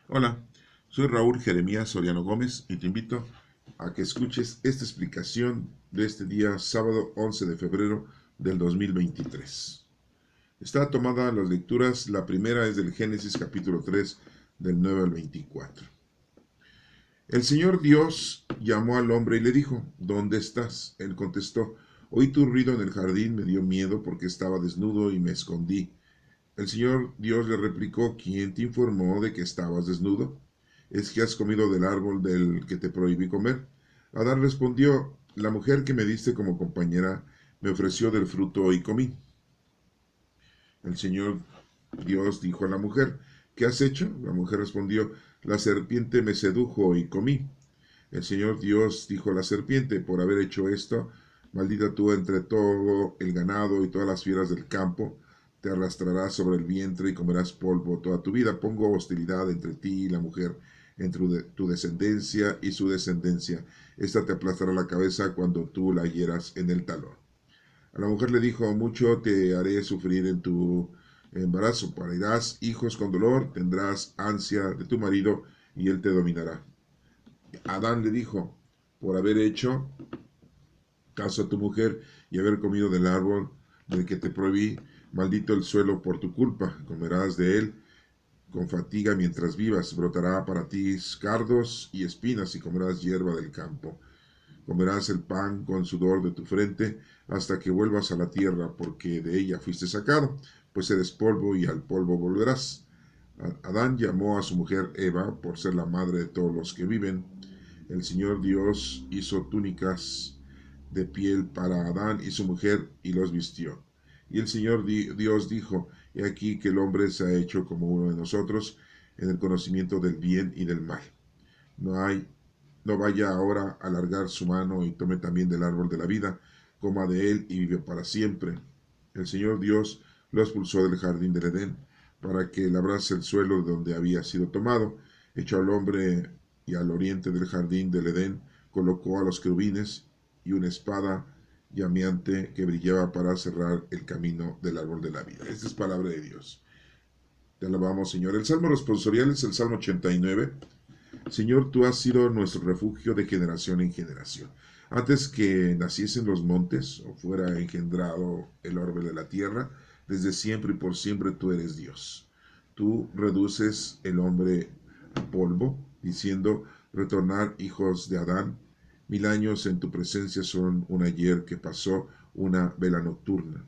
Hola, soy Raúl Jeremías Soriano Gómez y te invito a que escuches esta explicación de este día sábado 11 de febrero del 2023. Está tomada las lecturas, la primera es del Génesis capítulo 3 del 9 al 24. El Señor Dios llamó al hombre y le dijo, ¿dónde estás? Él contestó, oí tu ruido en el jardín, me dio miedo porque estaba desnudo y me escondí. El Señor Dios le replicó, ¿quién te informó de que estabas desnudo? ¿Es que has comido del árbol del que te prohibí comer? Adán respondió, la mujer que me diste como compañera me ofreció del fruto y comí. El Señor Dios dijo a la mujer, ¿qué has hecho? La mujer respondió, la serpiente me sedujo y comí. El Señor Dios dijo a la serpiente, por haber hecho esto, maldita tú entre todo el ganado y todas las fieras del campo, te arrastrarás sobre el vientre y comerás polvo toda tu vida. Pongo hostilidad entre ti y la mujer, entre tu descendencia y su descendencia. Esta te aplastará la cabeza cuando tú la hieras en el talón. A la mujer le dijo, mucho te haré sufrir en tu embarazo, parirás hijos con dolor, tendrás ansia de tu marido y él te dominará. Adán le dijo, por haber hecho caso a tu mujer y haber comido del árbol del que te prohibí, maldito el suelo por tu culpa, comerás de él con fatiga mientras vivas, brotará para ti cardos y espinas y comerás hierba del campo. Comerás el pan con sudor de tu frente hasta que vuelvas a la tierra, porque de ella fuiste sacado, pues eres polvo y al polvo volverás. Adán llamó a su mujer Eva por ser la madre de todos los que viven. El Señor Dios hizo túnicas de piel para Adán y su mujer y los vistió. Y el Señor Dios dijo, he aquí que el hombre se ha hecho como uno de nosotros en el conocimiento del bien y del mal. No hay, no vaya ahora a alargar su mano y tome también del árbol de la vida, coma de él y vive para siempre. El Señor Dios lo expulsó del jardín del Edén para que labrase el suelo de donde había sido tomado. Echó al hombre y al oriente del jardín del Edén, colocó a los querubines y una espada llameante que brillaba para cerrar el camino del árbol de la vida. Esta es palabra de Dios. Te alabamos, Señor. El Salmo responsorial es el Salmo 89. Señor, tú has sido nuestro refugio de generación en generación. Antes que naciesen los montes o fuera engendrado el orbe de la tierra, desde siempre y por siempre tú eres Dios. Tú reduces el hombre a polvo, diciendo, retornar hijos de Adán. 1000 años en tu presencia son un ayer que pasó, una vela nocturna.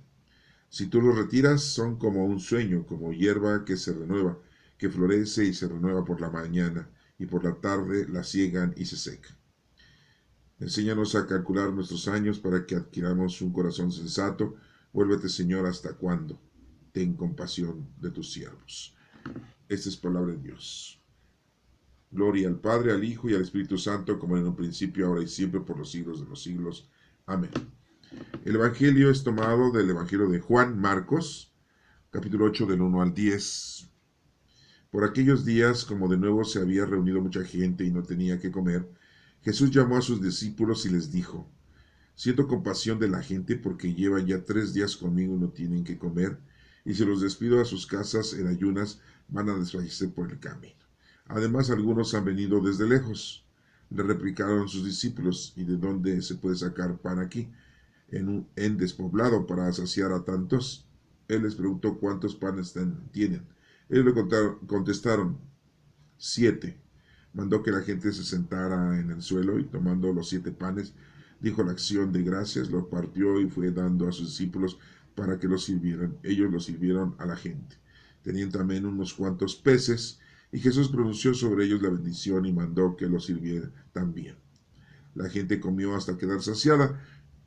Si tú los retiras, son como un sueño, como hierba que se renueva, que florece y se renueva por la mañana, y por la tarde la ciegan y se seca. Enséñanos a calcular nuestros años para que adquiramos un corazón sensato. Vuélvete, Señor, ¿hasta cuándo? Ten compasión de tus siervos. Esta es palabra de Dios. Gloria al Padre, al Hijo y al Espíritu Santo, como en un principio, ahora y siempre, por los siglos de los siglos. Amén. El Evangelio es tomado del Evangelio de Juan Marcos, capítulo 8, del 1 al 10. Por aquellos días, como de nuevo se había reunido mucha gente y no tenía que comer, Jesús llamó a sus discípulos y les dijo, siento compasión de la gente porque llevan ya 3 días conmigo y no tienen que comer, y si los despido a sus casas en ayunas, van a desfallecer por el camino. Además, algunos han venido desde lejos. Le replicaron sus discípulos, ¿y de dónde se puede sacar pan aquí, en despoblado, para saciar a tantos? Él les preguntó cuántos panes tienen. Ellos le contestaron, 7. Mandó que la gente se sentara en el suelo y tomando los 7 panes, dijo la acción de gracias, lo partió y fue dando a sus discípulos para que los sirvieran. Ellos lo sirvieron a la gente. Tenían también unos cuantos peces y Jesús pronunció sobre ellos la bendición y mandó que los sirvieran también. La gente comió hasta quedar saciada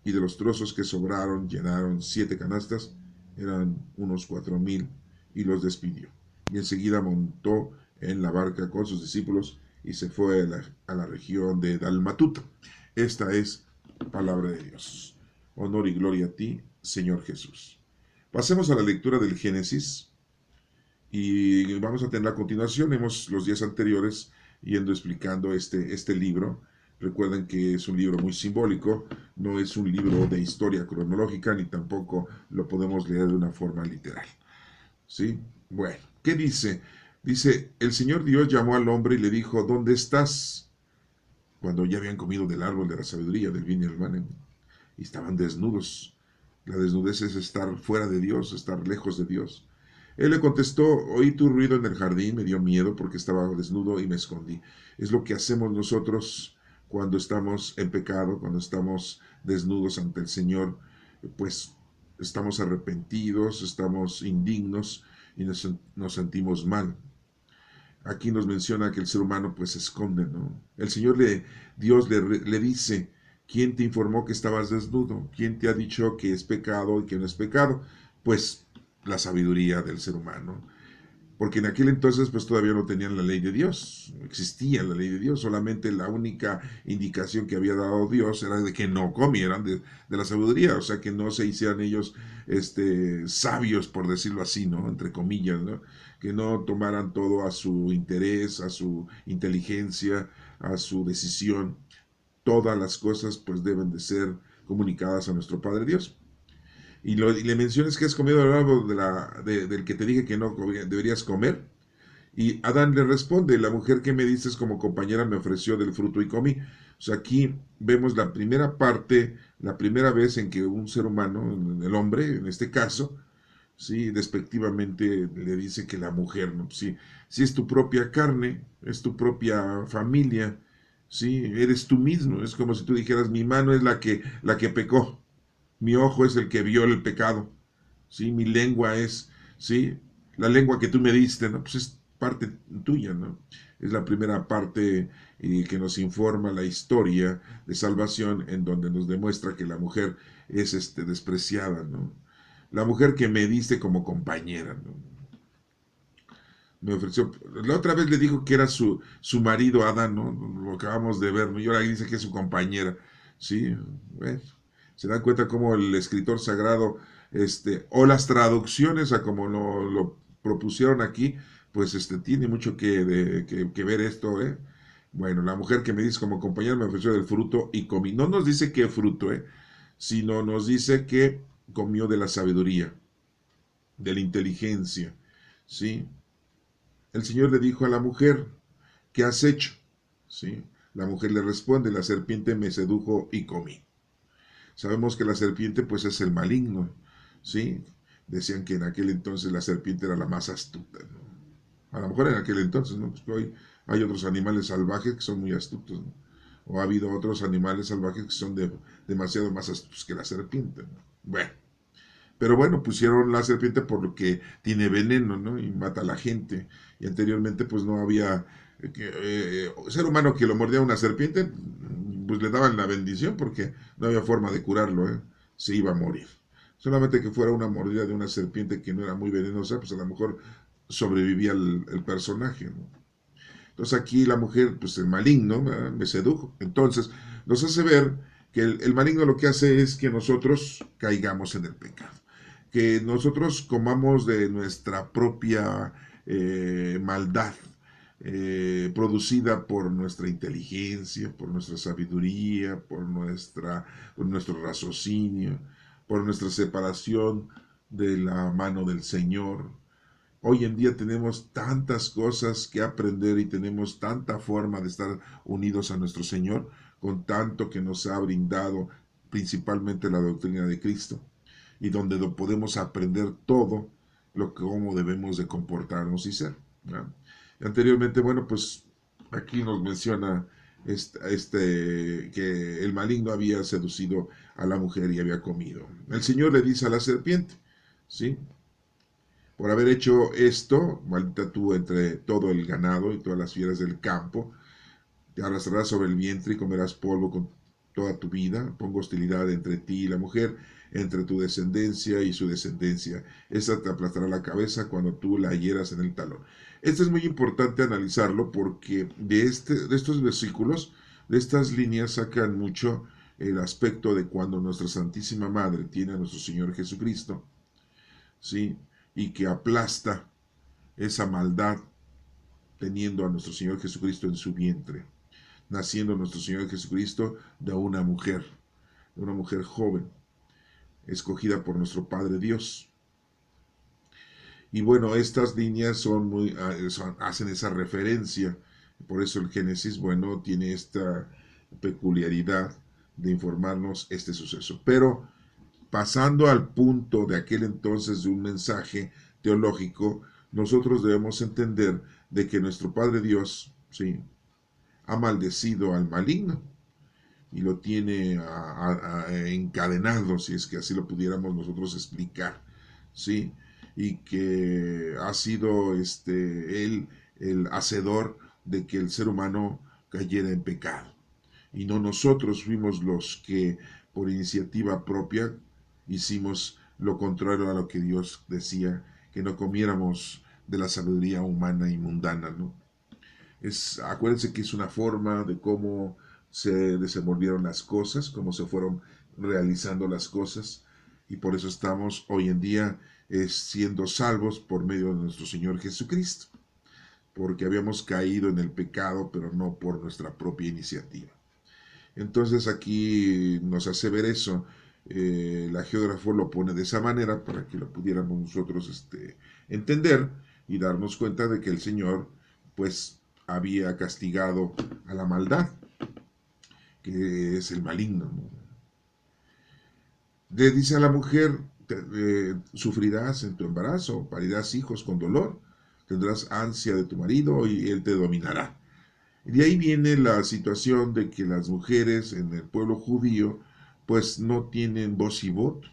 y de los trozos que sobraron llenaron 7 canastas, eran unos 4000, y los despidió. Y enseguida montó en la barca con sus discípulos y se fue a la región de Dalmanuta. Esta es palabra de Dios. Honor y gloria a ti, Señor Jesús. Pasemos a la lectura del Génesis y vamos a tener a continuación, hemos los días anteriores yendo explicando este libro. Recuerden que es un libro muy simbólico, no es un libro de historia cronológica, ni tampoco lo podemos leer de una forma literal. ¿Sí? Bueno, ¿qué dice? Dice, el Señor Dios llamó al hombre y le dijo, ¿dónde estás? Cuando ya habían comido del árbol de la sabiduría, del bien y el mal, y estaban desnudos. La desnudez es estar fuera de Dios, estar lejos de Dios. Él le contestó, oí tu ruido en el jardín, me dio miedo porque estaba desnudo y me escondí. Es lo que hacemos nosotros cuando estamos en pecado, cuando estamos desnudos ante el Señor, pues estamos arrepentidos, estamos indignos y nos sentimos mal. Aquí nos menciona que el ser humano pues se esconde, ¿no? Dios le dice, ¿quién te informó que estabas desnudo? ¿Quién te ha dicho que es pecado y que no es pecado? Pues la sabiduría del ser humano. Porque en aquel entonces pues todavía no tenían la ley de Dios, no existía la ley de Dios, solamente la única indicación que había dado Dios era de que no comieran de la sabiduría, o sea que no se hicieran ellos sabios, por decirlo así, ¿no? Entre comillas, ¿no? Que no tomaran todo a su interés, a su inteligencia, a su decisión. Todas las cosas pues deben de ser comunicadas a nuestro Padre Dios. Y le mencionas que has comido el árbol del que te dije que no deberías comer. Y Adán le responde, la mujer que me dices como compañera me ofreció del fruto y comí. O sea, aquí vemos la primera parte, la primera vez en que un ser humano, el hombre en este caso, sí, despectivamente le dice que la mujer, ¿no? Sí, si es tu propia carne, es tu propia familia, sí, eres tú mismo. Es como si tú dijeras, mi mano es la que pecó, mi ojo es el que vio el pecado, ¿sí? Mi lengua es, ¿sí? La lengua que tú me diste, ¿no? Pues es parte tuya, ¿no? Es la primera parte que nos informa la historia de salvación en donde nos demuestra que la mujer es despreciada, ¿no? La mujer que me diste como compañera, ¿no? Me ofreció, la otra vez le dijo que era su marido Adán, ¿no? Lo acabamos de ver, ¿no? Y ahora dice que es su compañera, ¿sí? Bueno, se dan cuenta cómo el escritor sagrado, o las traducciones a como lo propusieron aquí, pues tiene mucho que ver esto, ¿eh? Bueno, la mujer que me dice como compañera me ofreció del fruto y comí. No nos dice qué fruto, ¿eh? Sino nos dice que comió de la sabiduría, de la inteligencia, ¿sí? El Señor le dijo a la mujer, ¿qué has hecho? ¿Sí? La mujer le responde, la serpiente me sedujo y comí. Sabemos que la serpiente pues es el maligno, ¿sí? Decían que en aquel entonces la serpiente era la más astuta, ¿no? A lo mejor en aquel entonces, ¿no? Pues hoy hay otros animales salvajes que son muy astutos, ¿no? O ha habido otros animales salvajes que son demasiado más astutos que la serpiente, ¿no? Bueno, pero bueno, pusieron la serpiente porque tiene veneno, ¿no? Y mata a la gente. Y anteriormente pues no había ser humano que lo mordía una serpiente, pues le daban la bendición porque no había forma de curarlo, ¿eh? Se iba a morir. Solamente que fuera una mordida de una serpiente que no era muy venenosa, pues a lo mejor sobrevivía el personaje, ¿no? Entonces aquí la mujer, pues el maligno, ¿verdad? Me sedujo. Entonces nos hace ver que el maligno lo que hace es que nosotros caigamos en el pecado, que nosotros comamos de nuestra propia maldad, producida por nuestra inteligencia, por nuestra sabiduría, por nuestro raciocinio, por nuestra separación de la mano del Señor. Hoy en día tenemos tantas cosas que aprender y tenemos tanta forma de estar unidos a nuestro Señor, con tanto que nos ha brindado principalmente la doctrina de Cristo, y donde podemos aprender todo cómo debemos de comportarnos y ser, ¿no? Anteriormente, bueno, pues aquí nos menciona que el maligno había seducido a la mujer y había comido. El Señor le dice a la serpiente, ¿sí? Por haber hecho esto, maldita tú entre todo el ganado y todas las fieras del campo, te arrastrarás sobre el vientre y comerás polvo con toda tu vida. Pongo hostilidad entre ti y la mujer, entre tu descendencia y su descendencia. Esta te aplastará la cabeza cuando tú la hieras en el talón. Esto es muy importante analizarlo porque de estos versículos, de estas líneas sacan mucho el aspecto de cuando nuestra Santísima Madre tiene a nuestro Señor Jesucristo, ¿sí? Y que aplasta esa maldad teniendo a nuestro Señor Jesucristo en su vientre, naciendo nuestro Señor Jesucristo de una mujer joven, escogida por nuestro Padre Dios. Y bueno, estas líneas hacen esa referencia. Por eso el Génesis, bueno, tiene esta peculiaridad de informarnos este suceso. Pero pasando al punto de aquel entonces de un mensaje teológico, nosotros debemos entender de que nuestro Padre Dios, sí, ha maldecido al maligno y lo tiene encadenado, si es que así lo pudiéramos nosotros explicar, ¿sí? Y que ha sido él el hacedor de que el ser humano cayera en pecado. Y no nosotros fuimos los que por iniciativa propia hicimos lo contrario a lo que Dios decía, que no comiéramos de la sabiduría humana y mundana, ¿no? Acuérdense que es una forma de cómo se desenvolvieron las cosas, cómo se fueron realizando las cosas, y por eso estamos hoy en día siendo salvos por medio de nuestro Señor Jesucristo, porque habíamos caído en el pecado, pero no por nuestra propia iniciativa. Entonces aquí nos hace ver eso. La geógrafo lo pone de esa manera para que lo pudiéramos nosotros entender y darnos cuenta de que el Señor pues había castigado a la maldad, que es el maligno, ¿no? Le dice a la mujer, sufrirás en tu embarazo, parirás hijos con dolor, tendrás ansia de tu marido y él te dominará. Y de ahí viene la situación de que las mujeres en el pueblo judío pues no tienen voz y voto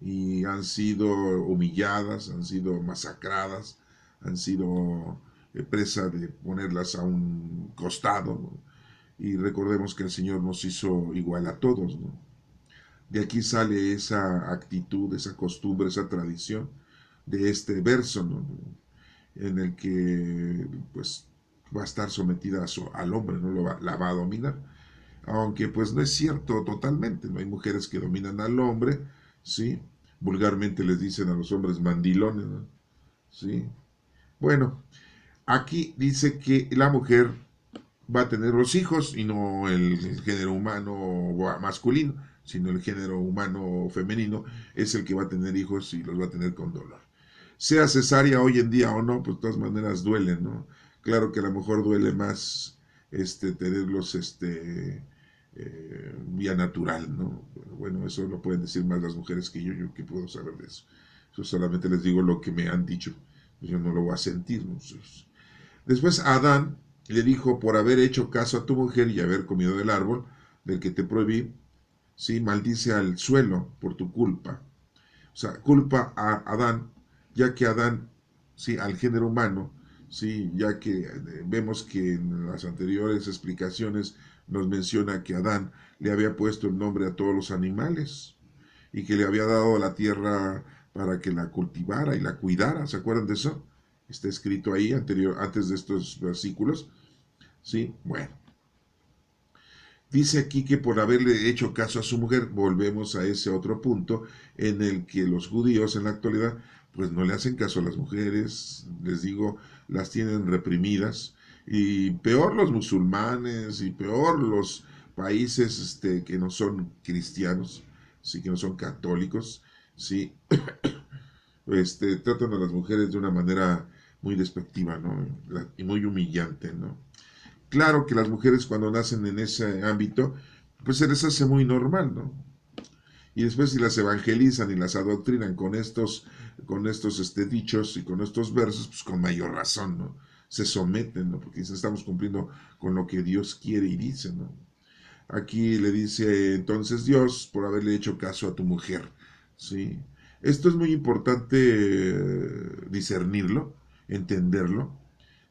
y han sido humilladas, han sido masacradas, han sido presa de ponerlas a un costado, ¿no? Y recordemos que el Señor nos hizo igual a todos, ¿no? De aquí sale esa actitud, esa costumbre, esa tradición de este verso, ¿no? En el que pues va a estar sometida al hombre, no la va a dominar. Aunque pues no es cierto totalmente, no hay mujeres que dominan al hombre, ¿sí? Vulgarmente les dicen a los hombres mandilones, ¿no? ¿Sí? Bueno, aquí dice que la mujer va a tener los hijos y no el género humano masculino, sino el género humano femenino es el que va a tener hijos y los va a tener con dolor. Sea cesárea hoy en día o no, pues de todas maneras duele, ¿no? Claro que a lo mejor duele más tenerlos vía natural, ¿no? Bueno, eso lo pueden decir más las mujeres que yo que puedo saber de eso. Yo solamente les digo lo que me han dicho, yo no lo voy a sentir, ¿no? Después Adán le dijo, por haber hecho caso a tu mujer y haber comido del árbol del que te prohibí, sí, maldice al suelo por tu culpa. O sea, culpa a Adán, ya que Adán, sí, al género humano, sí, ya que vemos que en las anteriores explicaciones nos menciona que Adán le había puesto el nombre a todos los animales y que le había dado la tierra para que la cultivara y la cuidara. ¿Se acuerdan de eso? Está escrito ahí antes de estos versículos. Sí, bueno. Dice aquí que por haberle hecho caso a su mujer, volvemos a ese otro punto en el que los judíos en la actualidad pues no le hacen caso a las mujeres, les digo, las tienen reprimidas y peor los musulmanes y peor los países que no son cristianos, sí que no son católicos, sí, tratan a las mujeres de una manera muy despectiva, ¿no? Y muy humillante, ¿no? Claro que las mujeres cuando nacen en ese ámbito, pues se les hace muy normal, ¿no? Y después si las evangelizan y las adoctrinan con estos dichos y con estos versos, pues con mayor razón, ¿no? Se someten, ¿no? Porque dicen, estamos cumpliendo con lo que Dios quiere y dice, ¿no? Aquí le dice entonces Dios por haberle hecho caso a tu mujer, ¿sí? Esto es muy importante discernirlo, entenderlo,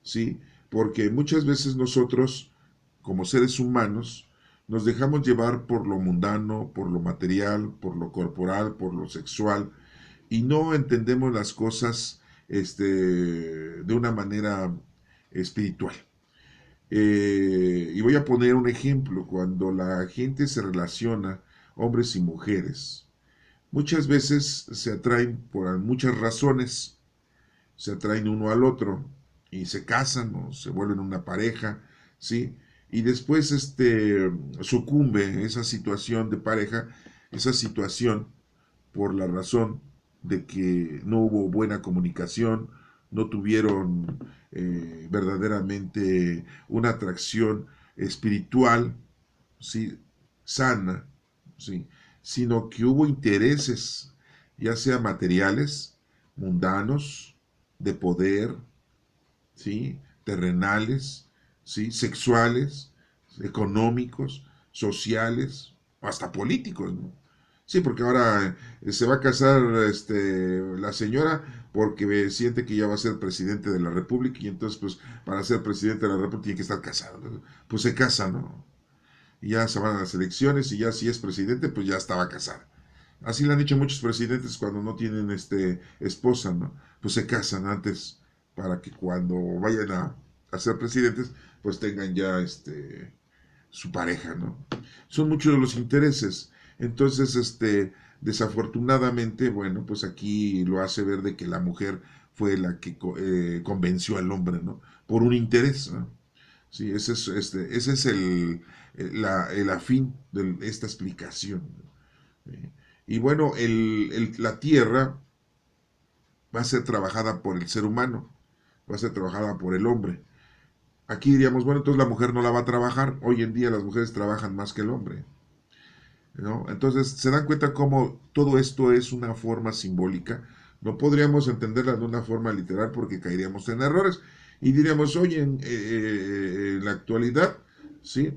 ¿sí? Porque muchas veces nosotros, como seres humanos, nos dejamos llevar por lo mundano, por lo material, por lo corporal, por lo sexual, y no entendemos las cosas de una manera espiritual. Y voy a poner un ejemplo, cuando la gente se relaciona, hombres y mujeres, muchas veces se atraen por muchas razones, se atraen uno al otro y se casan o se vuelven una pareja, ¿sí? Y después sucumbe esa situación de pareja, esa situación por la razón de que no hubo buena comunicación, no tuvieron verdaderamente una atracción espiritual, ¿sí? Sana, ¿sí? Sino que hubo intereses, ya sea materiales, mundanos, de poder, ¿sí? Terrenales, ¿sí? Sexuales, económicos, sociales, hasta políticos, ¿no? Sí, porque ahora se va a casar la señora porque siente que ya va a ser presidente de la República y entonces pues para ser presidente de la República tiene que estar casado, ¿no? Pues se casa, ¿no? Y ya se van a las elecciones y ya si es presidente pues ya estaba casada. Así le han dicho muchos presidentes cuando no tienen esposa, ¿no? Pues se casan antes para que cuando vayan a ser presidentes pues tengan ya su pareja, ¿no? Son muchos los intereses. Entonces, desafortunadamente, bueno, pues aquí lo hace ver de que la mujer fue la que convenció al hombre, ¿no? Por un interés, ¿no? Sí, ese es el afín de esta explicación, ¿no? Y bueno, la tierra va a ser trabajada por el ser humano, va a ser trabajada por el hombre. Aquí diríamos, bueno, entonces la mujer no la va a trabajar. Hoy en día las mujeres trabajan más que el hombre, ¿no? Entonces se dan cuenta cómo todo esto es una forma simbólica. No podríamos entenderla de una forma literal porque caeríamos en errores. Y diríamos, oye, en la actualidad, ¿sí?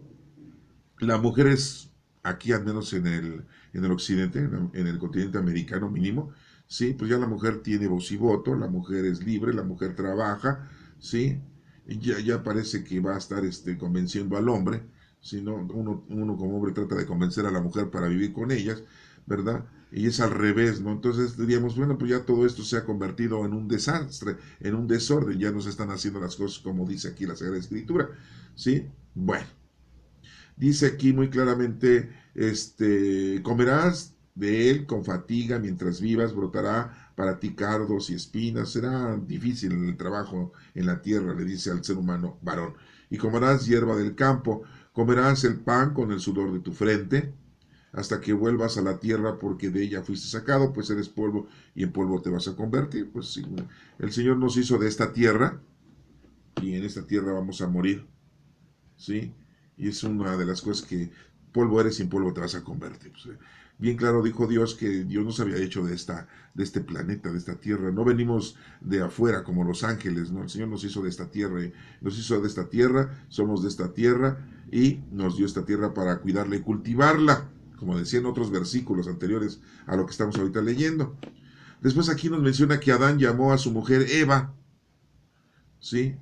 La mujer es, aquí al menos en el occidente, en el continente americano mínimo, ¿sí? Pues ya la mujer tiene voz y voto, la mujer es libre, la mujer trabaja, ¿sí? Y ya parece que va a estar convenciendo al hombre, si no, uno como hombre trata de convencer a la mujer para vivir con ellas, ¿verdad? Y es al revés, ¿no? Entonces diríamos, bueno, pues ya todo esto se ha convertido en un desastre, en un desorden, ya no se están haciendo las cosas como dice aquí la Sagrada Escritura, ¿sí? Bueno, dice aquí muy claramente, comerás de él con fatiga mientras vivas, brotará para ti cardos y espinas, será difícil el trabajo en la tierra, le dice al ser humano varón, y comerás hierba del campo, comerás el pan con el sudor de tu frente, hasta que vuelvas a la tierra porque de ella fuiste sacado, pues eres polvo y en polvo te vas a convertir. Pues sí, el Señor nos hizo de esta tierra y en esta tierra vamos a morir, ¿sí? Y es una de las cosas que polvo eres y en polvo te vas a convertir. Pues, bien claro dijo Dios que Dios nos había hecho de este planeta, de esta tierra. No venimos de afuera como los ángeles, ¿no? El Señor nos hizo de esta tierra, nos hizo de esta tierra, somos de esta tierra y nos dio esta tierra para cuidarla y cultivarla, como decían otros versículos anteriores a lo que estamos ahorita leyendo. Después aquí nos menciona que Adán llamó a su mujer Eva, ¿sí?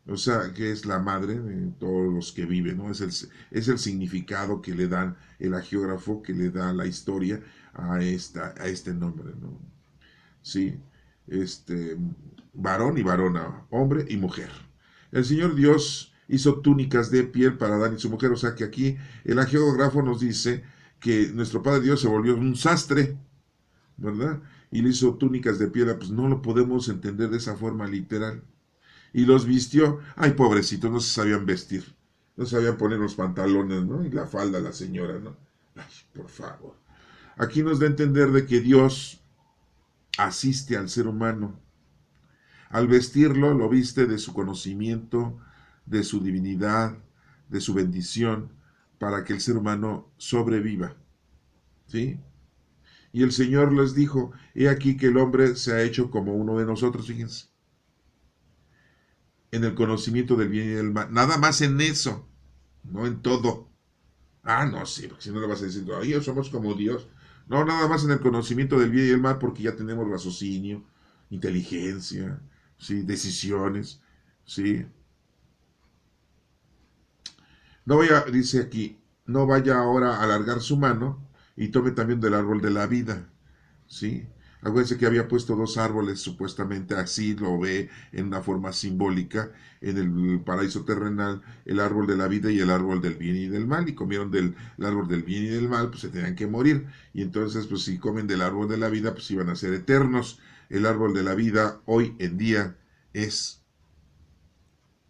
O sea, que es la madre de todos los que viven, ¿no? Es el significado que le dan el agiógrafo, que le da la historia a este nombre, ¿no? Sí, este, varón y varona, hombre y mujer. El Señor Dios hizo túnicas de piel para Adán y su mujer, o sea que aquí el agiógrafo nos dice que nuestro Padre Dios se volvió un sastre, ¿verdad? Y le hizo túnicas de piel, pues no lo podemos entender de esa forma literal y los vistió. Ay, pobrecitos, no se sabían vestir. No sabían poner los pantalones, ¿no? Y la falda la señora, ¿no? Ay, por favor. Aquí nos da a entender de que Dios asiste al ser humano. Al vestirlo, lo viste de su conocimiento, de su divinidad, de su bendición, para que el ser humano sobreviva. ¿Sí? Y el Señor les dijo, he aquí que el hombre se ha hecho como uno de nosotros, fíjense, en el conocimiento del bien y del mal. Nada más en eso, no en todo. Ah, no, sí, porque si no le vas a decir, ay, somos como Dios. No, nada más en el conocimiento del bien y del mal, porque ya tenemos raciocinio, inteligencia, ¿sí? Decisiones, ¿sí? No vaya, dice aquí, no vaya ahora a alargar su mano y tome también del árbol de la vida, ¿sí? Acuérdense que había puesto dos árboles, supuestamente así lo ve en una forma simbólica, en el paraíso terrenal, el árbol de la vida y el árbol del bien y del mal, y comieron del el árbol del bien y del mal, pues se tenían que morir, y entonces, pues si comen del árbol de la vida, pues iban a ser eternos. El árbol de la vida hoy en día es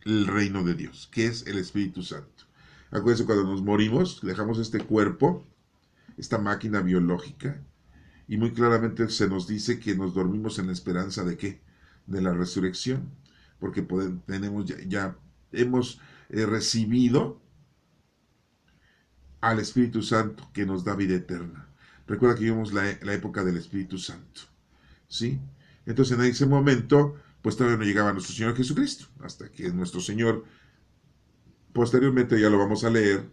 el reino de Dios, que es el Espíritu Santo. Acuérdense, cuando nos morimos, dejamos este cuerpo, esta máquina biológica, Y muy claramente se nos dice que nos dormimos en la esperanza de ¿qué? De la resurrección, porque tenemos ya hemos recibido al Espíritu Santo que nos da vida eterna. Recuerda que vivimos la época del Espíritu Santo, ¿sí? Entonces en ese momento, pues todavía no llegaba nuestro Señor Jesucristo, hasta que nuestro Señor, posteriormente ya lo vamos a leer,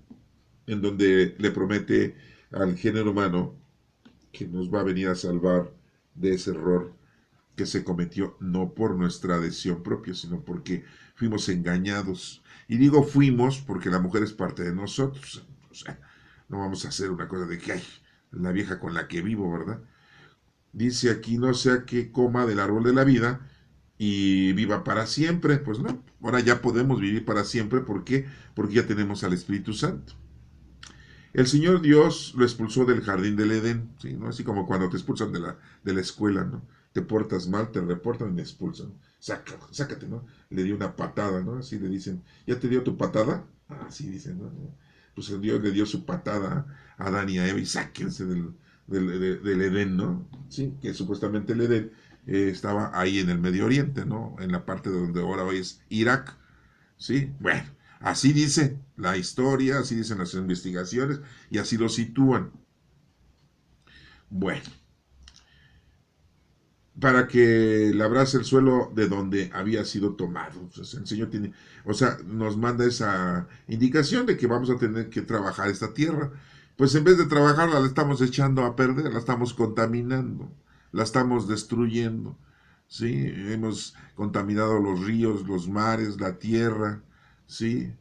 en donde le promete al género humano que nos va a venir a salvar de ese error que se cometió no por nuestra adhesión propia, sino porque fuimos engañados. Y digo fuimos porque la mujer es parte de nosotros. O sea, no vamos a hacer una cosa de que, ay, la vieja con la que vivo, ¿verdad? Dice aquí, no sea que coma del árbol de la vida y viva para siempre. Pues no, ahora ya podemos vivir para siempre. ¿Por qué? Porque ya tenemos al Espíritu Santo. El Señor Dios lo expulsó del jardín del Edén, ¿sí? ¿No? Así como cuando te expulsan de la escuela, ¿no? Te portas mal, te reportan y te expulsan. Sácate, ¿no? Le dio una patada, ¿no? Así le dicen, ¿ya te dio tu patada? Así dicen, ¿no? Pues el Dios le dio su patada a Adán y a Eva y sáquense del Edén, ¿no? Sí, que supuestamente el Edén estaba ahí en el Medio Oriente, ¿no? En la parte de donde ahora hoy es Irak, ¿sí? Bueno, así dice la historia, así dicen las investigaciones y así lo sitúan. Bueno, para que labrase el suelo de donde había sido tomado. Entonces, el Señor tiene, o sea, nos manda esa indicación de que vamos a tener que trabajar esta tierra. Pues en vez de trabajarla, la estamos echando a perder, la estamos contaminando, la estamos destruyendo. ¿Sí? Hemos contaminado los ríos, los mares, la tierra, ¿sí?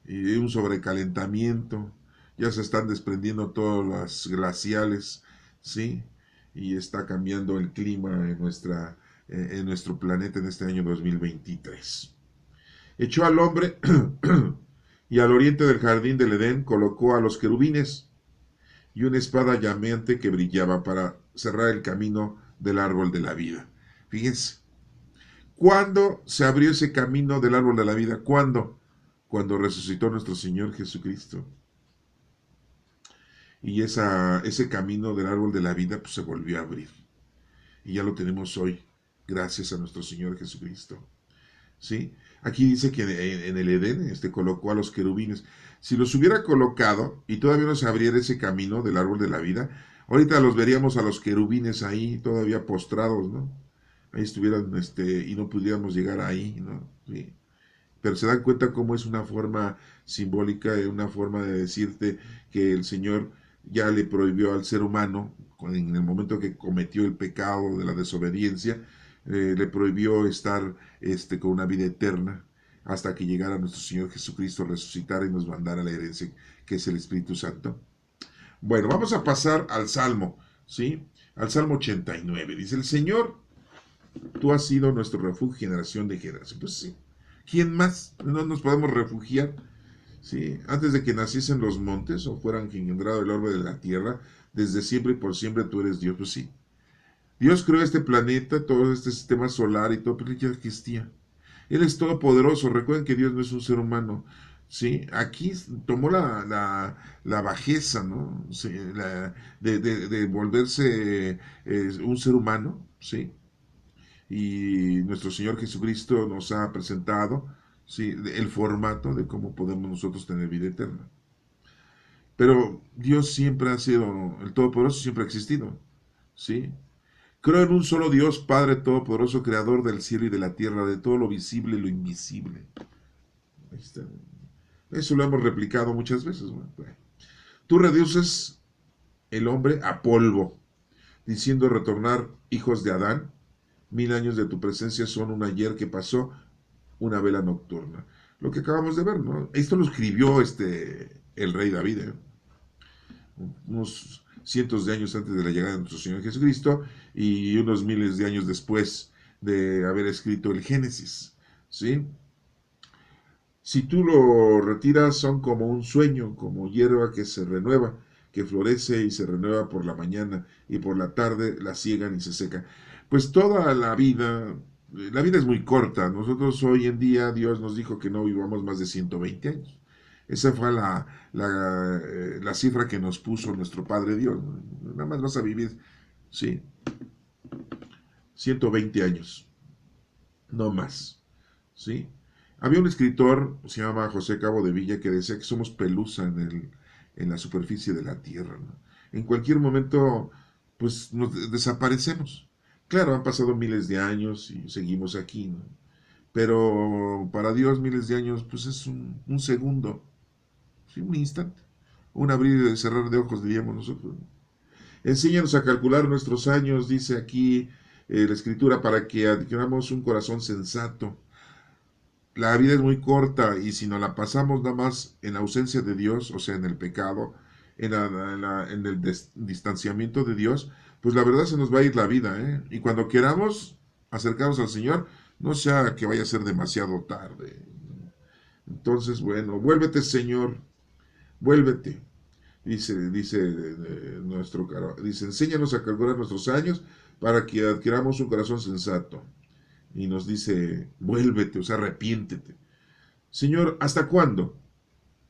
Y un sobrecalentamiento, ya se están desprendiendo todas las glaciales, ¿sí? Y está cambiando el clima en nuestro planeta en este año 2023. Echó al hombre y al oriente del jardín del Edén colocó a los querubines y una espada llameante que brillaba para cerrar el camino del árbol de la vida. Fíjense, ¿cuándo se abrió ese camino del árbol de la vida? ¿Cuándo? Cuando resucitó nuestro Señor Jesucristo. Y ese camino del árbol de la vida pues, se volvió a abrir. Y ya lo tenemos hoy, gracias a nuestro Señor Jesucristo. ¿Sí? Aquí dice que en el Edén colocó a los querubines. Si los hubiera colocado y todavía no se abriera ese camino del árbol de la vida, ahorita los veríamos a los querubines ahí todavía postrados, ¿no? Ahí estuvieran y no pudiéramos llegar ahí, ¿no? Sí. Pero se dan cuenta cómo es una forma simbólica, una forma de decirte que el Señor ya le prohibió al ser humano, en el momento que cometió el pecado de la desobediencia, le prohibió estar con una vida eterna hasta que llegara nuestro Señor Jesucristo, resucitar y nos mandara la herencia que es el Espíritu Santo. Bueno, vamos a pasar al Salmo, ¿sí? Al Salmo 89. Dice, el Señor, tú has sido nuestro refugio generación de generación. Pues sí, ¿quién más? No nos podemos refugiar. ¿Sí? Antes de que naciesen los montes o fueran engendrado el orbe de la tierra, desde siempre y por siempre tú eres Dios. Pues sí. Dios creó este planeta, todo este sistema solar y todo, pero ya existía. Él es todopoderoso. Recuerden que Dios no es un ser humano. ¿Sí? Aquí tomó la bajeza, ¿no? Sí, de volverse un ser humano, ¿sí? Y nuestro Señor Jesucristo nos ha presentado, ¿sí?, el formato de cómo podemos nosotros tener vida eterna. Pero Dios siempre ha sido, el Todopoderoso siempre ha existido, ¿sí? Creo en un solo Dios, Padre Todopoderoso, Creador del cielo y de la tierra, de todo lo visible y lo invisible. Ahí está. Eso lo hemos replicado muchas veces. Bueno, tú reduces el hombre a polvo, diciendo retornar hijos de Adán. 1000 años de tu presencia son un ayer que pasó, una vela nocturna. Lo que acabamos de ver, ¿no? Esto lo escribió el rey David, unos cientos de años antes de la llegada de nuestro Señor Jesucristo y unos miles de años después de haber escrito el Génesis, ¿sí? Si tú lo retiras, son como un sueño, como hierba que se renueva, que florece y se renueva por la mañana y por la tarde la ciegan y se seca. Pues toda la vida es muy corta. Nosotros hoy en día, Dios nos dijo que no vivamos más de 120 años. Esa fue la cifra que nos puso nuestro Padre Dios. Nada más vas a vivir ¿sí? 120 años, no más, ¿sí? Había un escritor, se llama José Cabo de Villa, que decía que somos pelusa en la superficie de la Tierra, ¿no? En cualquier momento, pues nos desaparecemos. Claro, han pasado miles de años y seguimos aquí, ¿no? Pero para Dios miles de años, pues es un segundo, ¿sí? Un instante. Un abrir y cerrar de ojos, diríamos nosotros, ¿no? Enséñanos a calcular nuestros años, dice aquí la Escritura, para que adquiramos un corazón sensato. La vida es muy corta y si nos la pasamos nada más en ausencia de Dios, o sea, en el pecado, en el distanciamiento de Dios, pues la verdad se nos va a ir la vida, ¿eh? Y cuando queramos acercarnos al Señor, no sea que vaya a ser demasiado tarde. Entonces, bueno, vuélvete, Señor, vuélvete. Dice, enséñanos a calcular nuestros años para que adquiramos un corazón sensato. Y nos dice, vuélvete, o sea, arrepiéntete. Señor, ¿hasta cuándo?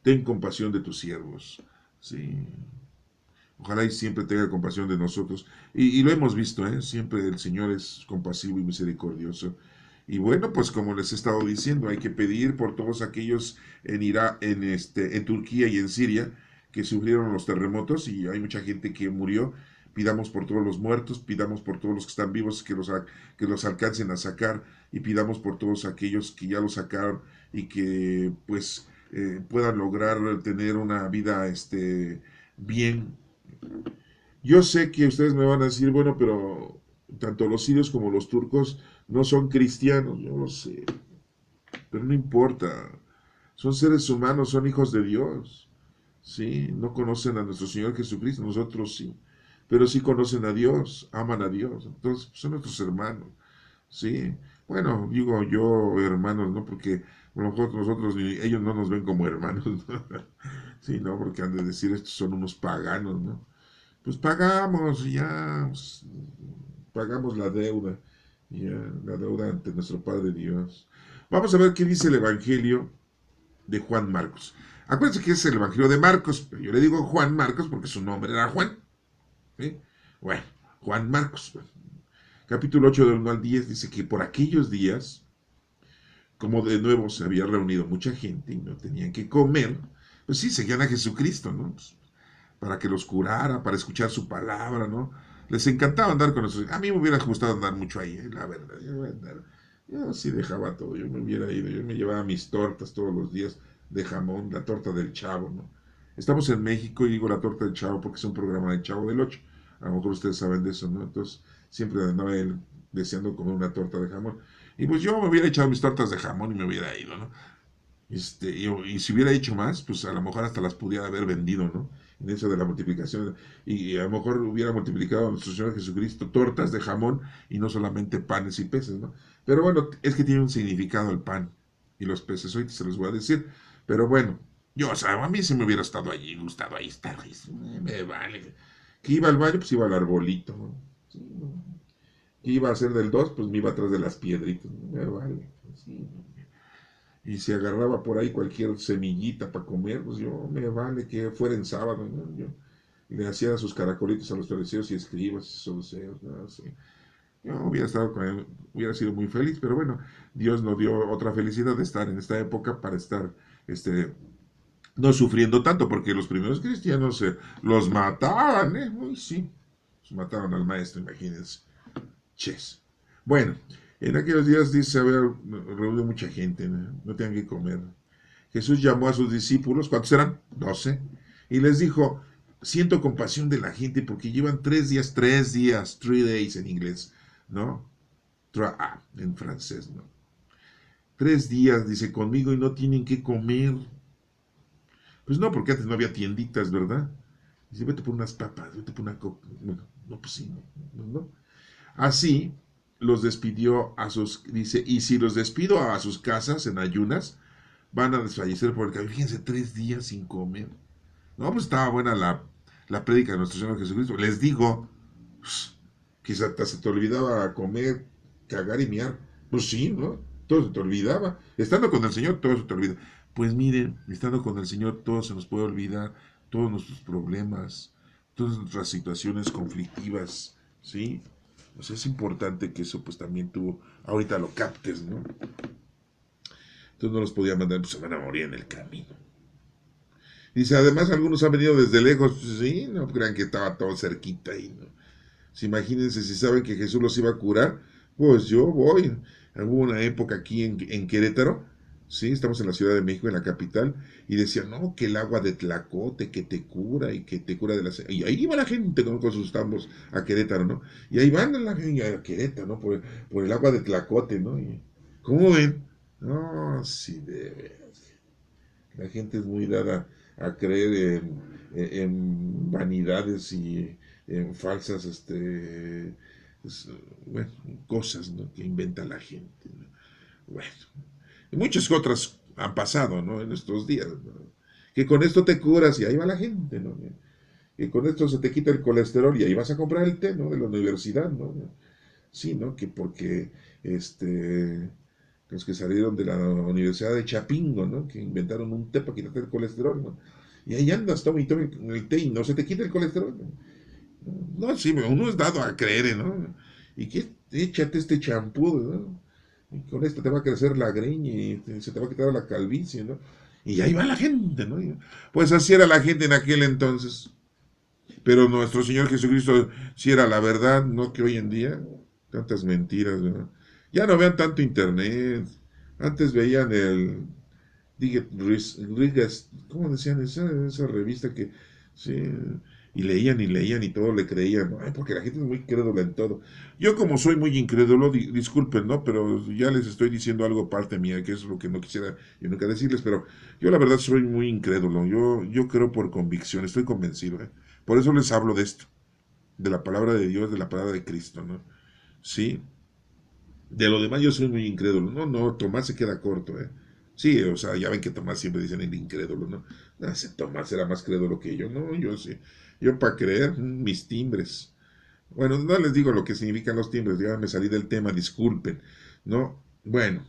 Ten compasión de tus siervos. Sí. Ojalá y siempre tenga compasión de nosotros. Y lo hemos visto, ¿eh? Siempre el Señor es compasivo y misericordioso. Y bueno, pues como les he estado diciendo, hay que pedir por todos aquellos en Irak, en Turquía y en Siria que sufrieron los terremotos y hay mucha gente que murió. Pidamos por todos los muertos, pidamos por todos los que están vivos que los alcancen a sacar y pidamos por todos aquellos que ya los sacaron y que pues puedan lograr tener una vida bien. Yo sé que ustedes me van a decir, bueno, pero tanto los sirios como los turcos no son cristianos, yo lo sé, pero no importa, son seres humanos, son hijos de Dios, ¿sí? No conocen a nuestro Señor Jesucristo, nosotros sí, pero sí conocen a Dios, aman a Dios, entonces pues, son nuestros hermanos, ¿sí? Bueno, digo yo hermanos, ¿no? Porque a lo mejor nosotros, ellos no nos ven como hermanos, ¿no? Sí, ¿no? Porque han de decir, estos son unos paganos, ¿no? Pues pagamos, ya, pues, pagamos ya, la deuda ante nuestro Padre Dios. Vamos a ver qué dice el Evangelio de Juan Marcos. Acuérdense que es el Evangelio de Marcos, pero yo le digo Juan Marcos porque su nombre era Juan. ¿Sí? Bueno, Juan Marcos, capítulo 8 del 1 al 10, dice que por aquellos días, como de nuevo se había reunido mucha gente y no tenían que comer, pues sí, seguían a Jesucristo, ¿no? Pues, para que los curara, para escuchar su palabra, ¿no? Les encantaba andar con nosotros. A mí me hubiera gustado andar mucho ahí, la verdad. Yo sí dejaba todo, yo me hubiera ido, yo me llevaba mis tortas todos los días de jamón, la torta del Chavo, ¿no? Estamos en México y digo la torta del Chavo porque es un programa del Chavo del 8. A lo mejor ustedes saben de eso, ¿no? Entonces siempre andaba él deseando comer una torta de jamón. Y pues yo me hubiera echado mis tortas de jamón y me hubiera ido, ¿no? Y si hubiera hecho más, pues a lo mejor hasta las pudiera haber vendido, ¿no? En eso de la multiplicación. Y a lo mejor hubiera multiplicado a nuestro Señor Jesucristo tortas de jamón y no solamente panes y peces, ¿no? Pero bueno, es que tiene un significado el pan y los peces. Hoy se los voy a decir. Pero bueno, yo, o sea, a mí si me hubiera estado allí, gustado ahí estar, me vale. Que iba al baño, pues iba al arbolito, ¿no? Sí, ¿no? Que iba a hacer del 2 pues me iba atrás de las piedritas, ¿no? Me vale. Sí, y si agarraba por ahí cualquier semillita para comer, pues yo me vale que fuera en sábado, ¿no? Yo le hacía sus caracolitos a los fariseos y escribas, saduceos, ¿no? Así. Yo hubiera estado con él, hubiera sido muy feliz, pero bueno, Dios nos dio otra felicidad de estar en esta época para estar, no sufriendo tanto, porque los primeros cristianos los mataban, ¿eh? Uy, sí, los mataron al maestro, imagínense. Ches. Bueno, en aquellos días dice haber reunido mucha gente, no tenían que comer. Jesús llamó a sus discípulos, ¿cuántos eran? 12, y les dijo, siento compasión de la gente porque llevan 3 días, 3 days en inglés, ¿no? En francés, ¿no? 3 días, dice, conmigo y no tienen que comer. Pues no, porque antes no había tienditas, ¿verdad? Dice, vete por unas papas, vete por una coca. Bueno, no, pues sí, no. Así los despidió dice, y si los despido a sus casas en ayunas, van a desfallecer por el camino. Fíjense, 3 días sin comer. No, pues estaba buena la prédica de nuestro Señor Jesucristo. Les digo, pues, quizá hasta se te olvidaba comer, cagar y miar. Pues sí, ¿no? Todo se te olvidaba. Estando con el Señor, todo se te olvida. Pues miren, estando con el Señor, todo se nos puede olvidar. Todos nuestros problemas, todas nuestras situaciones conflictivas, ¿sí? Pues es importante que eso pues también tú ahorita lo captes, ¿no? Entonces no los podía mandar, pues se van a morir en el camino. Dice, además algunos han venido desde lejos, pues sí, no crean que estaba todo cerquita ahí, ¿no? Si imagínense, si saben que Jesús los iba a curar, pues yo voy. Hubo una época aquí en Querétaro, sí, estamos en la Ciudad de México, en la capital, y decían, no, que el agua de Tlacote, que te cura y que te cura de las... Y ahí iba la gente, ¿no? Con sus tambos a Querétaro, ¿no? Y ahí van la gente a Querétaro, ¿no? Por el agua de Tlacote, ¿no? ¿Cómo ven? No, sí, de veras. La gente es muy dada a creer en vanidades y en falsas pues, bueno, cosas, ¿no? Que inventa la gente, ¿no? Bueno, y muchas otras han pasado, ¿no? En estos días, ¿no? Que con esto te curas y ahí va la gente, ¿no? Que con esto se te quita el colesterol y ahí vas a comprar el té, ¿no? De la universidad, ¿no? Sí, ¿no? Que porque los que salieron de la Universidad de Chapingo, ¿no? Que inventaron un té para quitarte el colesterol, ¿no? Y ahí andas, toma y toma el té y no se te quita el colesterol, ¿no? No, sí, uno es dado a creer, ¿no? Y que échate este champú, ¿no? Y con esto te va a crecer la greña y se te va a quitar la calvicie, ¿no? Y ahí va la gente, ¿no? Pues así era la gente en aquel entonces. Pero nuestro Señor Jesucristo sí era la verdad, no que hoy en día tantas mentiras, ¿verdad? Ya no vean tanto internet. Antes veían el ¿cómo decían? Esa revista que sí, y leían y todo le creían, ¿no? Ay, porque la gente es muy crédula en todo. Yo como soy muy incrédulo, disculpen, ¿no? Pero ya les estoy diciendo algo parte mía, que es lo que no quisiera yo nunca decirles, pero yo la verdad soy muy incrédulo. Yo creo por convicción, estoy convencido, ¿eh? Por eso les hablo de esto, de la palabra de Dios, de la palabra de Cristo, ¿no? Sí, de lo demás yo soy muy incrédulo. No, no, Tomás se queda corto, ¿eh? Sí, o sea, ya ven que Tomás siempre dicen el incrédulo, ¿no? No, ese Tomás era más crédulo que yo, no, yo sí. Yo para creer, mis timbres. Bueno, no les digo lo que significan los timbres, ya me salí del tema, disculpen, ¿no? Bueno,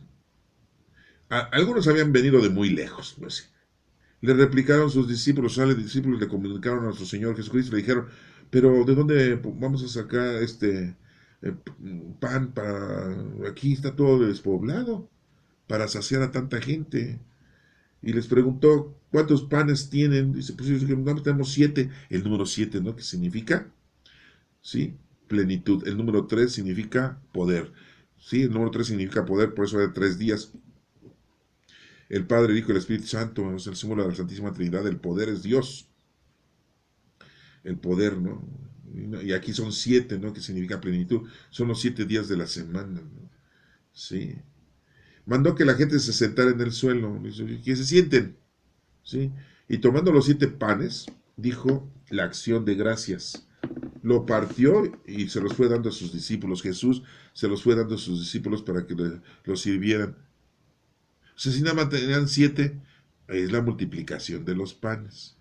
algunos habían venido de muy lejos, pues sí. Le replicaron sus discípulos, sale discípulos, le comunicaron a nuestro Señor Jesucristo, le dijeron, pero ¿de dónde vamos a sacar eh, pan para... Aquí está todo despoblado, para saciar a tanta gente? Y les preguntó, ¿cuántos panes tienen? Dice, pues no, tenemos 7, el número 7, ¿no? ¿Qué significa? Sí, plenitud. El número 3 significa poder. Sí, el número 3 significa poder, por eso de 3 días. El Padre, el Hijo y el Espíritu Santo es el símbolo de la Santísima Trinidad. El poder es Dios. El poder, ¿no? Y aquí son 7, ¿no? Que significa plenitud. Son los 7 días de la semana, ¿no? Sí. Mandó que la gente se sentara en el suelo, que se sienten, ¿sí? Y tomando los 7 panes, dijo la acción de gracias. Lo partió y se los fue dando a sus discípulos. Jesús se los fue dando a sus discípulos para que los sirvieran. O sea, si nada más tenían 7, es la multiplicación de los panes.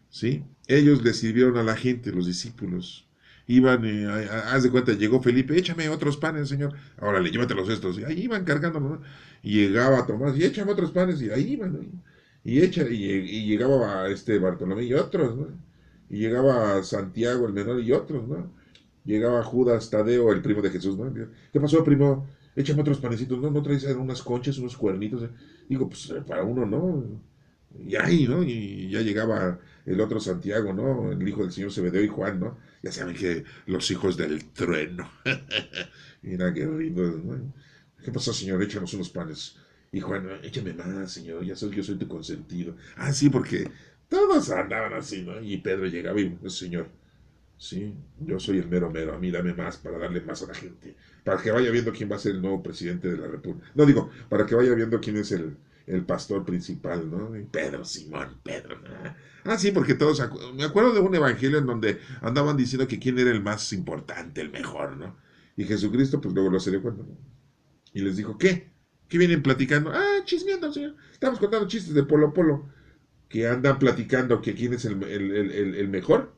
¿Sí? Ellos le sirvieron a la gente, los discípulos. Iban, haz de cuenta, llegó Felipe, échame otros panes, señor. Ahora le llévatelos estos. Y ahí iban cargando, ¿no? Y llegaba Tomás, y échame otros panes, y ahí iban, ¿no? Y llegaba a Bartolomé y otros, ¿no? Y llegaba Santiago el menor y otros, ¿no? Llegaba Judas Tadeo, el primo de Jesús, ¿no? ¿Qué pasó, primo? Échame otros panecitos, ¿no? ¿No traes unas conchas, unos cuernitos? Digo, pues para uno, ¿no? Y ahí, ¿no? Y ya llegaba el otro Santiago, ¿no? El hijo del señor Zebedeo y Juan, ¿no? Ya saben que los hijos del trueno. Mira, qué rindo, ¿no? ¿Qué pasó, señor? Échanos unos panes. Y Juan, échame más, señor, ya sabes que yo soy tu consentido. Ah, sí, porque todos andaban así, ¿no? Y Pedro llegaba y, señor, sí, yo soy el mero mero, a mí dame más para darle más a la gente, para que vaya viendo quién va a ser el nuevo presidente de la República. No digo, para que vaya viendo quién es el pastor principal, ¿no? Y Pedro, Simón, Pedro. ¿No? Ah, sí, porque todos, me acuerdo de un evangelio en donde andaban diciendo que quién era el más importante, el mejor, ¿no? Y Jesucristo, pues luego lo se dio cuenta, ¿no? Y les dijo, ¿qué? ¿Qué vienen platicando? Ah, chismeando, señor. Estamos contando chistes de Polo Polo. Que andan platicando que quién es el mejor.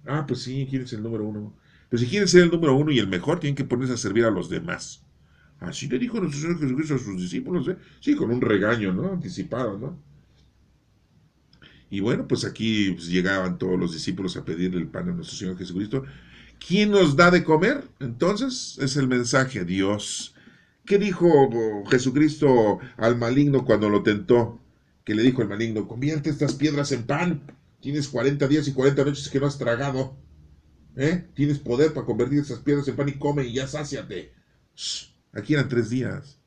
Ah, pues sí, ¿quién es el número 1? Pues si quieren ser el número 1 y el mejor, tienen que ponerse a servir a los demás. Así le dijo nuestro Señor Jesucristo a sus discípulos, ¿eh? Sí, con un regaño, ¿no? Anticipado, ¿no? Y bueno, pues aquí pues, llegaban todos los discípulos a pedirle el pan a nuestro Señor Jesucristo. ¿Quién nos da de comer? Entonces es el mensaje, Dios. ¿Qué dijo Jesucristo al maligno cuando lo tentó? Que le dijo el maligno, convierte estas piedras en pan. Tienes 40 días y 40 noches que no has tragado. Tienes poder para convertir esas piedras en pan y come y ya sáciate. Aquí eran 3 días.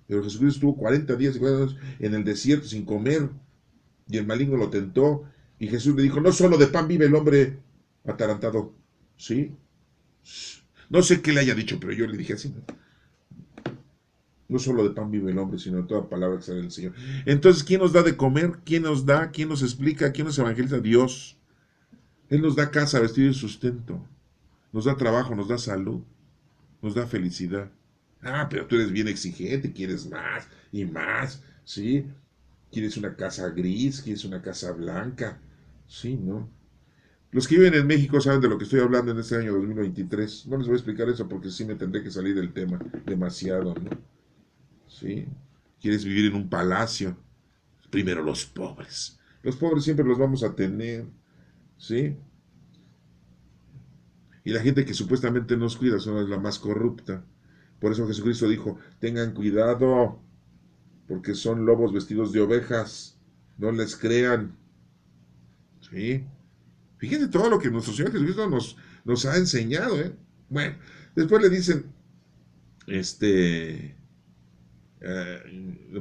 Pero Jesucristo estuvo 40 días y 40 noches en el desierto sin comer. Y el maligno lo tentó. Y Jesús le dijo, no solo de pan vive el hombre atarantado. ¿Sí? No sé qué le haya dicho, pero yo le dije así. No solo de pan vive el hombre, sino de toda palabra que sale del Señor. Entonces, ¿quién nos da de comer? ¿Quién nos da? ¿Quién nos explica? ¿Quién nos evangeliza? Dios. Él nos da casa, vestido y sustento. Nos da trabajo, nos da salud. Nos da felicidad. Ah, pero tú eres bien exigente, quieres más y más, ¿sí? Quieres una casa gris, quieres una casa blanca. Sí, ¿no? Los que viven en México saben de lo que estoy hablando en este año 2023. No les voy a explicar eso porque sí me tendré que salir del tema demasiado, ¿no? ¿Sí? Quieres vivir en un palacio. Primero los pobres. Los pobres siempre los vamos a tener, ¿sí? Y la gente que supuestamente nos cuida es la más corrupta. Por eso Jesucristo dijo, tengan cuidado, porque son lobos vestidos de ovejas. No les crean. ¿Sí? Fíjense todo lo que nuestro Señor Jesucristo nos ha enseñado, ¿eh? Bueno, después le dicen,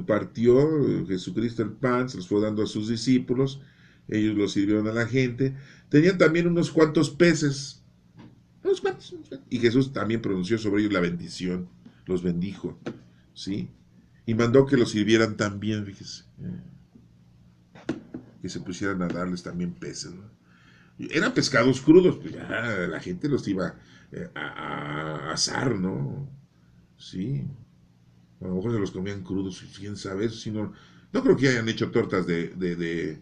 partió Jesucristo el pan, se los fue dando a sus discípulos, ellos lo sirvieron a la gente, tenían también unos cuantos peces, y Jesús también pronunció sobre ellos la bendición, los bendijo, ¿sí? Y mandó que los sirvieran también, fíjese, que se pusieran a darles también peces, ¿no? Eran pescados crudos, pues ya la gente los iba a asar, ¿no? Sí. A lo mejor se los comían crudos, quién sabe, eso, si no, no creo que hayan hecho tortas de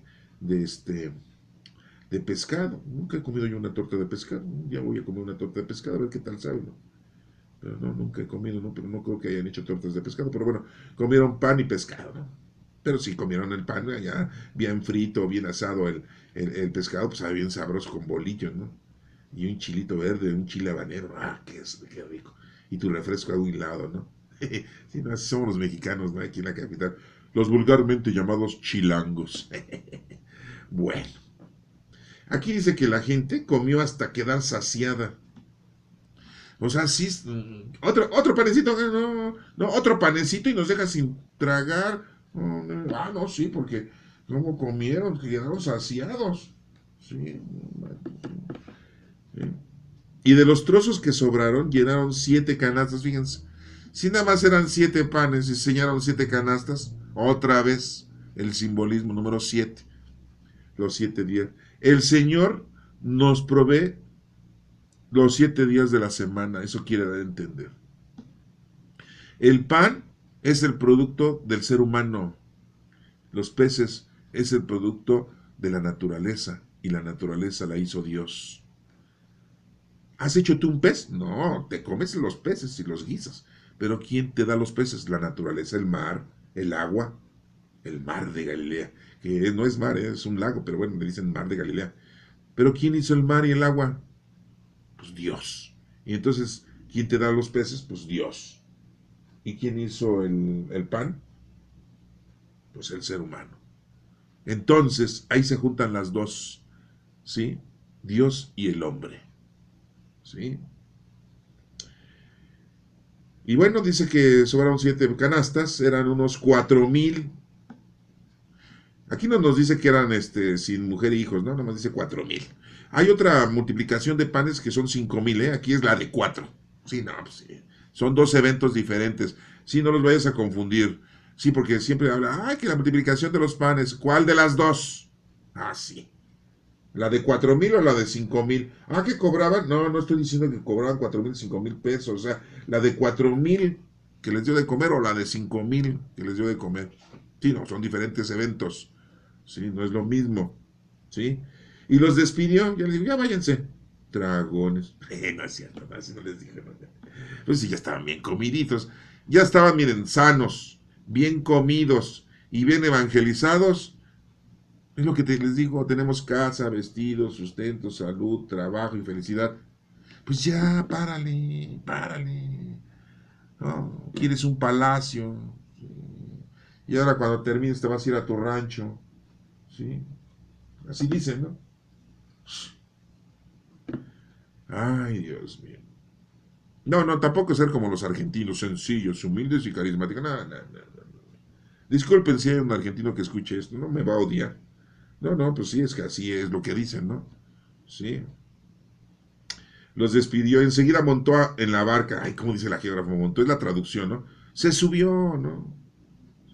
pescado. Nunca he comido yo una torta de pescado. Ya voy a comer una torta de pescado, a ver qué tal sabe, ¿no? Pero no, nunca he comido, ¿no? Pero no creo que hayan hecho tortas de pescado. Pero bueno, comieron pan y pescado, ¿no? Pero sí comieron el pan ya bien frito, bien asado el pescado, pues sabe bien sabroso con bolillos, ¿no? Y un chilito verde, un chile habanero. Ah, qué rico. Y tu refresco a un lado, ¿no? Sí, no, así somos los mexicanos, ¿no? Aquí en la capital. Los vulgarmente llamados chilangos. Bueno, aquí dice que la gente comió hasta quedar saciada. O sea, sí, otro panecito, no, otro panecito y nos deja sin tragar. No, sí, porque ¿cómo comieron? Quedaron saciados. Sí, sí. Y de los trozos que sobraron, llenaron 7 canastas, fíjense. Si nada más eran 7 panes y señaron 7 canastas, otra vez el simbolismo número 7, los 7 días. El Señor nos provee los 7 días de la semana, eso quiere dar a entender. El pan es el producto del ser humano. Los peces es el producto de la naturaleza y la naturaleza la hizo Dios. ¿Has hecho tú un pez? No, te comes los peces y los guisas. Pero ¿quién te da los peces? La naturaleza, el mar, el agua, el mar de Galilea. Que no es mar, es un lago, pero bueno, le dicen mar de Galilea. Pero ¿quién hizo el mar y el agua? Pues Dios. Y entonces, ¿quién te da los peces? Pues Dios. ¿Y quién hizo el pan? Pues el ser humano. Entonces, ahí se juntan las dos, ¿sí? Dios y el hombre, ¿sí? Y bueno, dice que sobraron 7 canastas, eran unos 4,000. Aquí no nos dice que eran sin mujer e hijos, ¿no? Nada más dice 4,000. Hay otra multiplicación de panes que son 5,000, ¿eh? Aquí es la de 4. Sí, no, pues sí. Son 2 eventos diferentes. Sí, no los vayas a confundir. Sí, porque siempre habla, ay, que la multiplicación de los panes. ¿Cuál de las dos? Ah, sí. ¿La de 4,000 o la de 5,000? Ah, ¿que cobraban? No, no estoy diciendo que cobraban 4,000, 5,000 pesos. O sea, la de 4,000 que les dio de comer o la de 5,000 que les dio de comer. Sí, no, son diferentes eventos. Sí, no es lo mismo. ¿Sí? Y los despidió. Ya les digo, ya váyanse. Dragones. No es cierto, no, así no les dije. No, pues sí, ya estaban bien comiditos. Ya estaban, miren, sanos, bien comidos y bien evangelizados. Es lo que les digo, tenemos casa, vestido, sustento, salud, trabajo y felicidad. Pues ya, párale, párale. ¿No? Quieres un palacio. ¿Sí? Y ahora cuando termines te vas a ir a tu rancho. ¿Sí? Así dicen, ¿no? Ay, Dios mío. No, no, tampoco ser como los argentinos, sencillos, humildes y carismáticos. No, no, no, no. Disculpen si hay un argentino que escuche esto, no me va a odiar. No, no, pues sí, es que así es lo que dicen, ¿no? Sí. Los despidió, enseguida montó en la barca. Ay, ¿cómo dice la geógrafa? Montó, es la traducción, ¿no? Se subió, ¿no?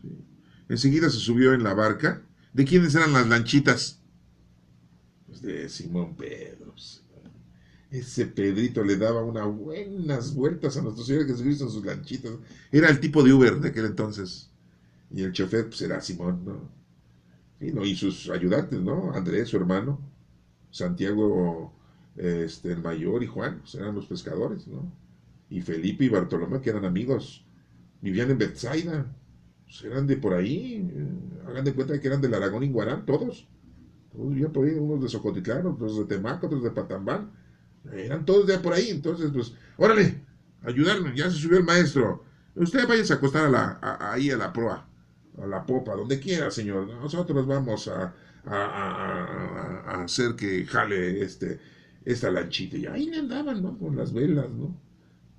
Sí. Enseguida se subió en la barca. ¿De quiénes eran las lanchitas? Pues de Simón Pedro. Ese Pedrito le daba unas buenas vueltas a nuestro Señor Jesucristo en sus lanchitas. Era el tipo de Uber de aquel entonces. Y el chofer, pues era Simón, ¿no? Sí, ¿no? Y sus ayudantes, ¿no? Andrés, su hermano, Santiago, el mayor y Juan, pues eran los pescadores, ¿no? Y Felipe y Bartolomé, que eran amigos, vivían en Bethsaida, pues eran de por ahí, hagan de cuenta que eran del Aragón y Guarán, todos. Todos vivían por ahí, unos de Socotitlán, otros de Temaco, otros de Patambán, eran todos de por ahí, entonces, pues, órale, ayudarme, ya se subió el maestro, usted vaya a acostar ahí a la proa, a la popa, donde quiera, señor, nosotros vamos a hacer que jale esta lanchita, y ahí le andaban, ¿no? Con las velas, ¿no?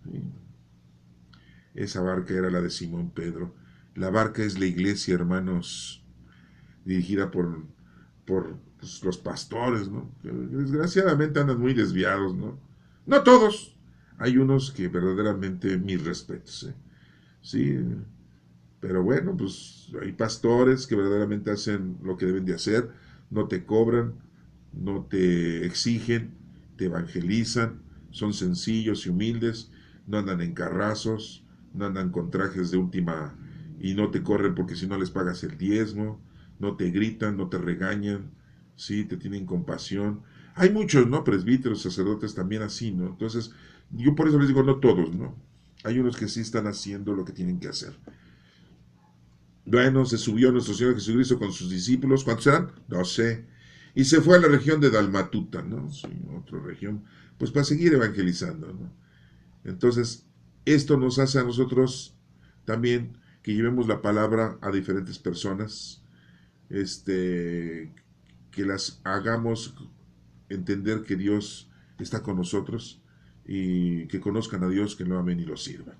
Sí. Esa barca era la de Simón Pedro. La barca es la iglesia, hermanos, dirigida por pues, los pastores, ¿no? Que desgraciadamente andan muy desviados, ¿no? No todos. Hay unos que verdaderamente mis respetos, ¿eh? Sí, pero bueno, pues hay pastores que verdaderamente hacen lo que deben de hacer, no te cobran, no te exigen, te evangelizan, son sencillos y humildes, no andan en carrazos, no andan con trajes de última y no te corren porque si no les pagas el diezmo, no te gritan, no te regañan, sí, te tienen compasión. Hay muchos, ¿no? Presbíteros, sacerdotes también así, ¿no? Entonces, yo por eso les digo, no todos, ¿no? Hay unos que sí están haciendo lo que tienen que hacer. Bueno, se subió nuestro Señor Jesucristo con sus discípulos. ¿Cuántos eran? 12. Y se fue a la región de Dalmatuta, ¿no? Sí, otra región. Pues para seguir evangelizando, ¿no? Entonces, esto nos hace a nosotros también que llevemos la palabra a diferentes personas, que las hagamos entender que Dios está con nosotros y que conozcan a Dios, que lo amen y lo sirvan.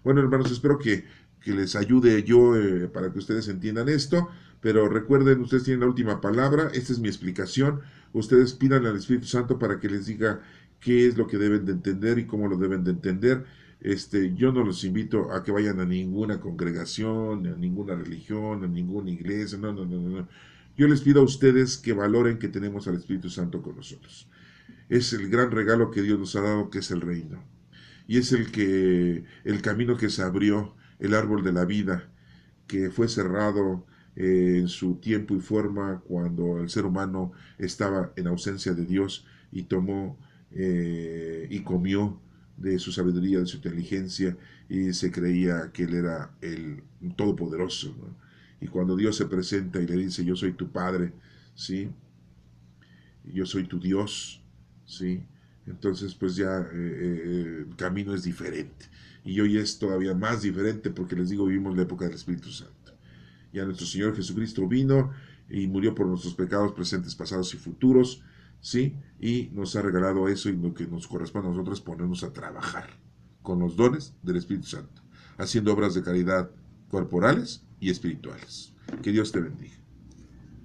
Bueno, hermanos, espero que les ayude yo para que ustedes entiendan esto, pero recuerden, ustedes tienen la última palabra, esta es mi explicación, ustedes pidan al Espíritu Santo para que les diga qué es lo que deben de entender y cómo lo deben de entender. Yo no los invito a que vayan a ninguna congregación, a ninguna religión, a ninguna iglesia, no, no, no, no. Yo les pido a ustedes que valoren que tenemos al Espíritu Santo con nosotros. Es el gran regalo que Dios nos ha dado, que es el reino. Y es el camino que se abrió, el árbol de la vida, que fue cerrado en su tiempo y forma cuando el ser humano estaba en ausencia de Dios y tomó y comió de su sabiduría, de su inteligencia, y se creía que él era el todopoderoso, ¿no? Y cuando Dios se presenta y le dice, yo soy tu Padre, ¿sí? Yo soy tu Dios, ¿sí? Entonces, pues ya el camino es diferente. Y hoy es todavía más diferente porque les digo, vivimos la época del Espíritu Santo. Ya nuestro Señor Jesucristo vino y murió por nuestros pecados presentes, pasados y futuros, ¿sí? Y nos ha regalado eso, y lo que nos corresponde a nosotros es ponernos a trabajar con los dones del Espíritu Santo, haciendo obras de caridad corporales y espirituales. Que Dios te bendiga.